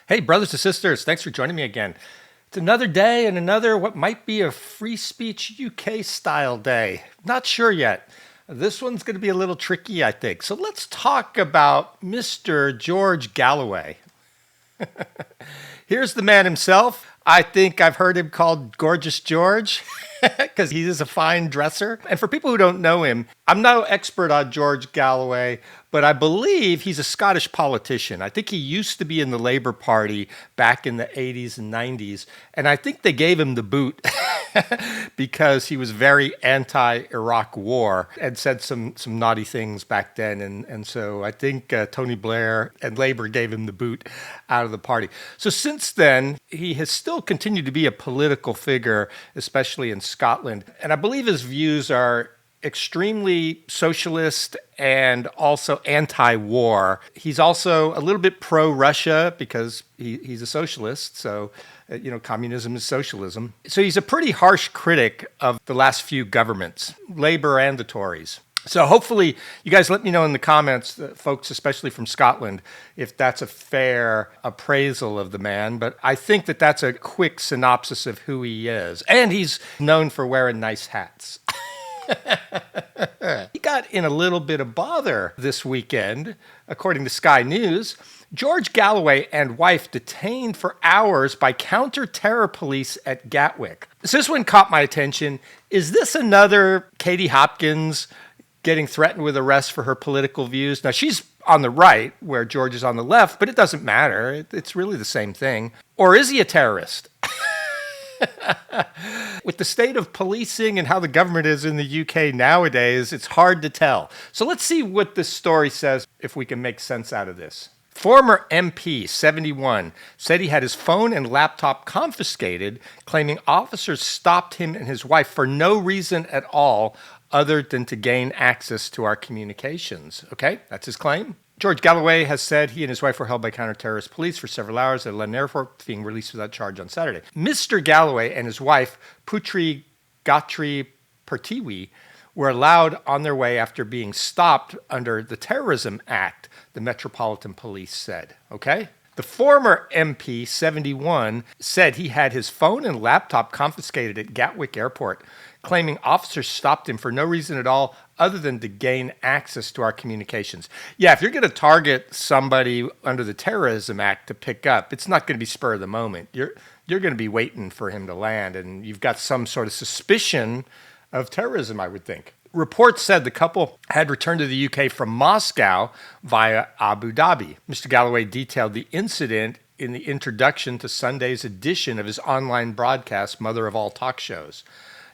Hey, brothers and sisters, thanks for joining me again. It's another day and another what might be a free speech UK style day. Not sure yet. This one's going to be a little tricky, I think. So let's talk about Mr. George Galloway. Here's the man himself. I think I've heard him called Gorgeous George because he is a fine dresser. And for people who don't know him, I'm no expert on George Galloway, but I believe he's a Scottish politician. I think he used to be in the Labour Party back in the 80s and 90s. And I think they gave him the boot because he was very anti-Iraq war and said some naughty things back then. And so I think Tony Blair and Labour gave him the boot out of the party. So since then, he has still continued to be a political figure, especially in Scotland. And I believe his views are extremely socialist and also anti-war. He's also a little bit pro-Russia because he's a socialist. So, communism is socialism. So he's a pretty harsh critic of the last few governments, Labour and the Tories. So hopefully you guys let me know in the comments, folks, especially from Scotland, if that's a fair appraisal of the man. But I think that that's a quick synopsis of who he is. And he's known for wearing nice hats. He got in a little bit of bother this weekend, according to Sky News. George Galloway and wife detained for hours by counter-terror police at Gatwick. So this one caught my attention. Is this another Katie Hopkins getting threatened with arrest for her political views? Now, she's on the right, where George is on the left, but it doesn't matter. It's really the same thing. Or is he a terrorist? With the state of policing and how the government is in the UK nowadays, it's hard to tell. So let's see what this story says, if we can make sense out of this. Former MP, 71, said he had his phone and laptop confiscated, claiming officers stopped him and his wife for no reason at all other than to gain access to our communications. Okay, that's his claim. George Galloway has said he and his wife were held by counter-terrorist police for several hours at London Airport, being released without charge on Saturday. Mr. Galloway and his wife, Putri Gatri Pertiwi, were allowed on their way after being stopped under the Terrorism Act, the Metropolitan Police said. Okay? The former MP, 71, said he had his phone and laptop confiscated at Gatwick Airport, claiming officers stopped him for no reason at all other than to gain access to our communications. Yeah, if you're going to target somebody under the Terrorism Act to pick up, it's not going to be spur of the moment. You're going to be waiting for him to land, and you've got some sort of suspicion of terrorism, I would think. Reports said the couple had returned to the UK from Moscow via Abu Dhabi. Mr. Galloway detailed the incident in the introduction to Sunday's edition of his online broadcast, Mother of All Talk Shows.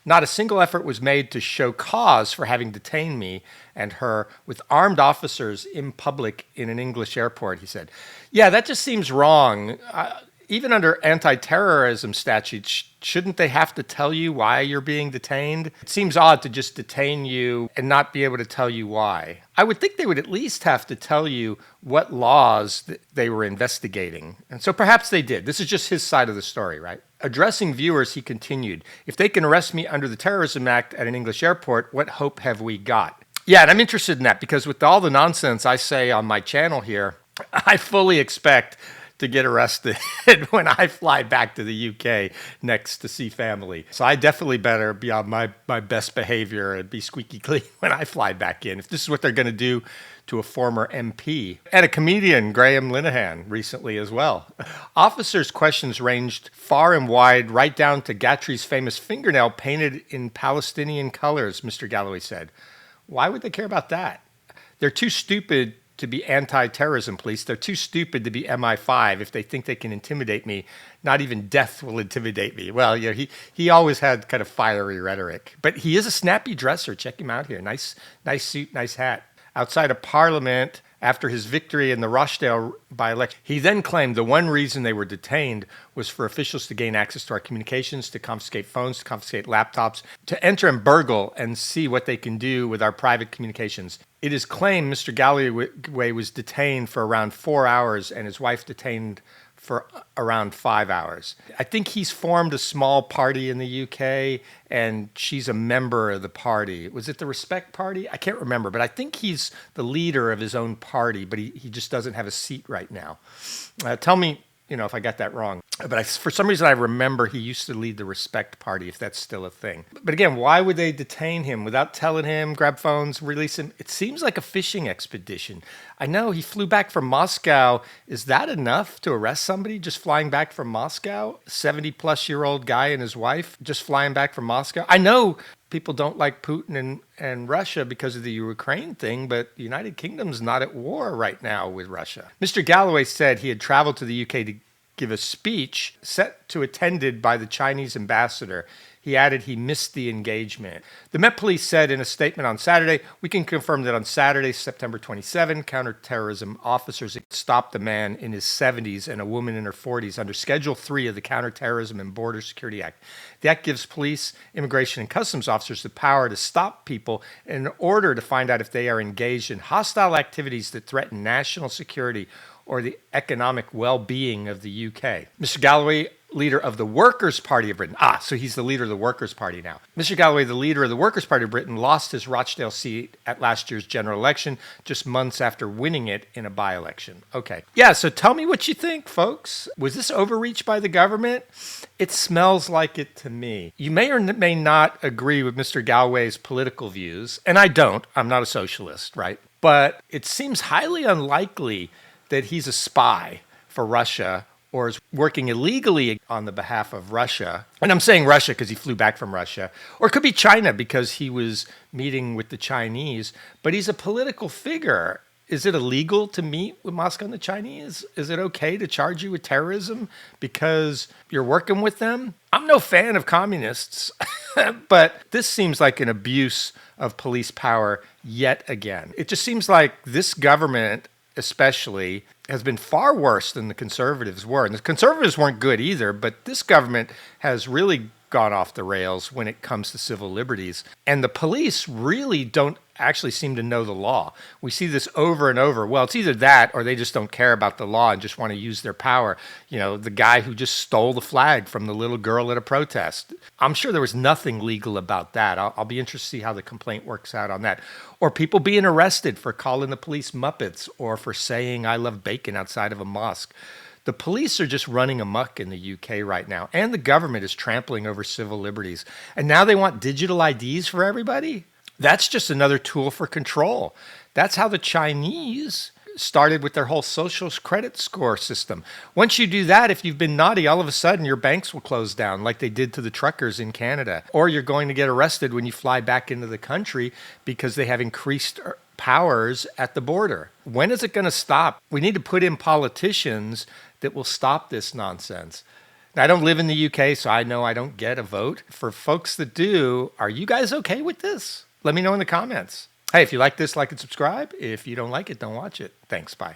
Not a single effort was made to show cause for having detained me and her with armed officers in public in an English airport, he said. Yeah, that just seems wrong. Even under anti-terrorism statutes, shouldn't they have to tell you why you're being detained? It seems odd to just detain you and not be able to tell you why. I would think they would at least have to tell you what laws they were investigating. And so perhaps they did. This is just his side of the story, right? Addressing viewers, he continued, if they can arrest me under the Terrorism Act at an English airport, what hope have we got? Yeah, and I'm interested in that because with all the nonsense I say on my channel here, I fully expect to get arrested when I fly back to the UK next to see family. So I definitely better be on my best behavior and be squeaky clean when I fly back in. If this is what they're going to do to a former MP and a comedian, Graham Linehan, recently as well. Officers' questions ranged far and wide, right down to Gatri's famous fingernail painted in Palestinian colors, Mr. Galloway said. Why would they care about that? They're too stupid to be anti-terrorism police. They're too stupid to be MI5 if they think they can intimidate me. Not even death will intimidate me. Well, he always had kind of fiery rhetoric. But he is a snappy dresser. Check him out here. Nice suit, nice hat. Outside of Parliament, after his victory in the Rochdale by-election, he then claimed the one reason they were detained was for officials to gain access to our communications, to confiscate phones, to confiscate laptops, to enter and burgle and see what they can do with our private communications. It is claimed Mr. Galloway was detained for around 4 hours and his wife detained for around 5 hours. I think he's formed a small party in the UK, and she's a member of the party. Was it the Respect Party? I can't remember, but I think he's the leader of his own party, but he just doesn't have a seat right now. Tell me if I got that wrong. But for some reason, I remember he used to lead the Respect Party, if that's still a thing. But again, why would they detain him without telling him, grab phones, release him? It seems like a fishing expedition. I know he flew back from Moscow. Is that enough to arrest somebody just flying back from Moscow? 70-plus-year-old guy and his wife just flying back from Moscow? I know people don't like Putin and Russia because of the Ukraine thing, but the United Kingdom's not at war right now with Russia. Mr. Galloway said he had traveled to the UK to give a speech set to attended by the Chinese ambassador. He added he missed the engagement. The Met Police said in a statement on Saturday, we can confirm that on Saturday, September 27, counterterrorism officers stopped a man in his 70s and a woman in her 40s under Schedule 3 of the Counterterrorism and Border Security Act. The act gives police, immigration, and customs officers the power to stop people in order to find out if they are engaged in hostile activities that threaten national security or the economic well-being of the UK. Mr. Galloway, leader of the Workers' Party of Britain. So he's the leader of the Workers' Party now. Mr. Galloway, the leader of the Workers' Party of Britain, lost his Rochdale seat at last year's general election, just months after winning it in a by-election. Okay. Yeah, so tell me what you think, folks. Was this overreach by the government? It smells like it to me. You may or may not agree with Mr. Galloway's political views, and I don't. I'm not a socialist, right? But it seems highly unlikely that he's a spy for Russia or is working illegally on the behalf of Russia. And I'm saying Russia because he flew back from Russia. Or it could be China because he was meeting with the Chinese. But he's a political figure. Is it illegal to meet with Moscow and the Chinese? Is it okay to charge you with terrorism because you're working with them? I'm no fan of communists, but this seems like an abuse of police power yet again. It just seems like this government especially has been far worse than the conservatives were. And the conservatives weren't good either, but this government has really gone off the rails when it comes to civil liberties. And the police really don't actually seem to know the law. We see this over and over. Well, it's either that or they just don't care about the law and just want to use their power. The guy who just stole the flag from the little girl at a protest. I'm sure there was nothing legal about that. I'll be interested to see how the complaint works out on that. Or people being arrested for calling the police Muppets or for saying I love bacon outside of a mosque. The police are just running amok in the UK right now, and the government is trampling over civil liberties. And now they want digital IDs for everybody? That's just another tool for control. That's how the Chinese started with their whole social credit score system. Once you do that, if you've been naughty, all of a sudden your banks will close down like they did to the truckers in Canada. Or you're going to get arrested when you fly back into the country because they have increased powers at the border. When is it going to stop? We need to put in politicians that will stop this nonsense. Now, I don't live in the UK, so I know I don't get a vote. For folks that do, are you guys okay with this? Let me know in the comments. Hey, if you like this, like and subscribe. If you don't like it, don't watch it. Thanks. Bye.